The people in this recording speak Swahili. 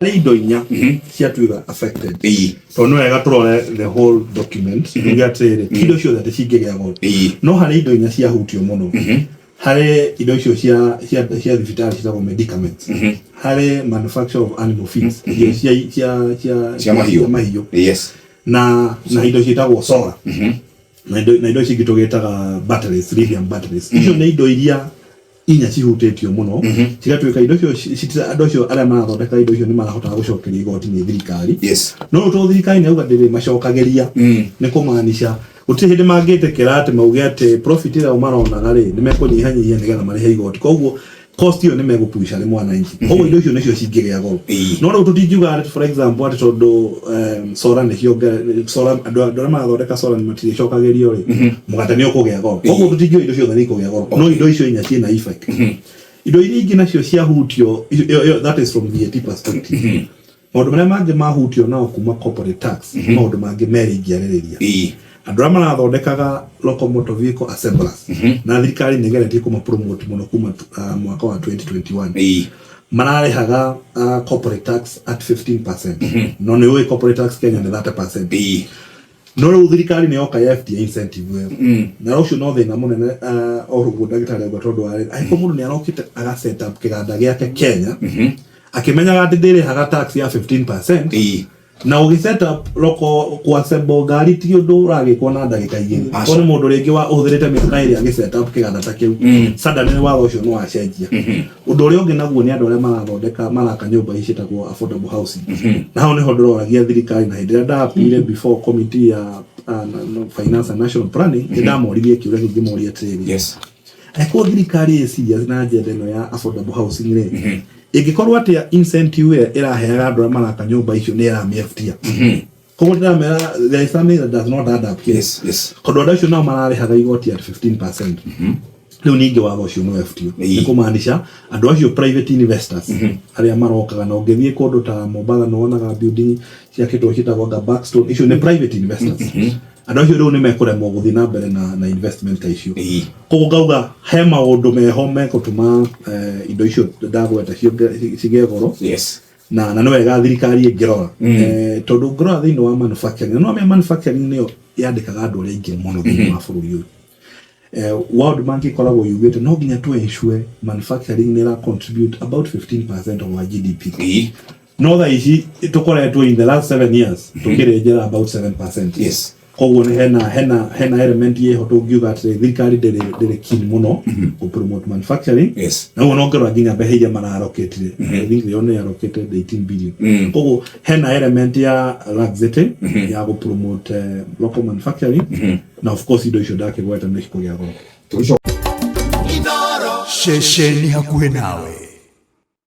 indo inya cia tuiga affected to no ega turore the whole document ngiya tere indo cio that cingigea goro no hari indo inya cia hutio muno hari indo icio cia thibitari cia medicaments hari manufacture of animal feeds cia mahiu yes na indo ciitagwo solar na indo icio gitugitaga batteries lithium batteries icio nĩ indo iria inya cihutĩtio muno cigatuĩka indo icio andũ acio arĩa marathondeka indo icio nĩ marahota gũcokeria igoti nĩ thirikari no to thirikari nĩ auga ndĩrĩ macokagĩria nĩ kũmaanisha gũtirĩ hĩndĩ mangĩtĩkĩra atĩ mauge atĩ profit ĩrĩa maronaga rĩ nĩ mekũnyihanyihia nĩgetha marĩhe igoti koguo cost ĩyo nĩ megũpuisha nĩ mwananchi koguo indo icio nĩcio cingĩgĩa goro no rĩu tũtingiuga for example atĩ tondũ solar nĩcio solar andũ arĩa marathondeka solar nĩ matirĩcokagĩrio rĩ mũgate nĩ ũkũgĩa goro koguo tũtingiuga indo ciothe nĩ ikũgĩa goro no indo icio inya ciĩna effect indo iria ingĩ nacio ciahutio that is from VAT perspective maũndũ marĩa mangĩ mahutio nao kuma corporate tax maũndũ mangĩ merĩ ingĩarĩrĩria andũ arĩa marathondekaga local motor vehicle assemblers na thirikari nĩ geretie kuma promote muno kuma mwaka wa 2021 mararehaga corporate tax at 15% no nĩ corporate tax Kenya nĩ 30% no rĩu thirikari nĩ yoka FDI incentive na ũcio no thĩna mũnene orugo ndagĩtarĩ auga tondũ wa angĩkorwo mũndũ nĩ arokĩte aga set up kĩganda gĩake Kenya akĩmenyaga atĩ ndĩrĩhaga tax ya 15% na ugi set up loko kwa sebo ngari ti undu uragikwo na ndagika igiri ko ni mundu ringi wa uthirite mĩaka ĩrĩa agi set up kĩganda ta kĩu sada nĩ watho ũcio no wacenjia undu ũrĩa ũngĩ naguo nĩ andũ arĩa marathondeka maraka nyũmba ici ciĩtagwo affordable housing na hau nĩho ndĩroragia thirikari na hĩndĩ ĩrĩa ndapire before committee ya finance and national planning ndamoririe kĩũria kĩngĩ moria atĩrĩrĩ ko thirikari ĩciria na agenda ĩno ya affordable housing rĩ ingĩkorwo atĩ incentive ĩraheaga andũ arĩa maraka nyũmba icio nĩ ĩramĩebutia koguo ndĩramera there is something that does not add up here tondũ andũ acio nao mararĩhaga igoti at 15% rĩu ningĩ watho ũcio no ebutio nĩ kũmaanisha andũ acio private investors arĩa marokaga na ũngĩthiĩ kũndũ ta Mombatha no wonaga building ciakĩtwo ciĩtagwo Backstone icio nĩ private investors andũ acio rĩu nĩ mekũremwo gũthiĩ na mbere na investment ta icio koguo ngauga he maũndũ meho megũtũma indo icio ndagweta cigĩe goro na nĩ wega thirikari ĩngĩrora tondũ ngĩrora thĩinĩ wa manufacturing no manufacturing nĩyo yandĩkaga andũ arĩa aingĩ mũno thĩinĩ wa bũrũri ũyũ World Bank ikoragwo yugĩte no nginya tu ensure manufacturing nĩra contribute about 15% of our GDP no tha ici tũkoretwo in the last 7 years tũkĩrĩnjĩra about 7% koguo nĩ hena element yeho tũngiuga atĩ thirikari ndĩrĩ keen mũno ku promote manufacturing na ũguo no ngĩrora nginya mbeca iria mararoketire I think they only allocated 18 billion koguo hena element ya laxity ya ku promote local manufacturing na of course indo icio ndakĩgweta nĩ cikũgĩa goro shesheni hakuhĩ nawe.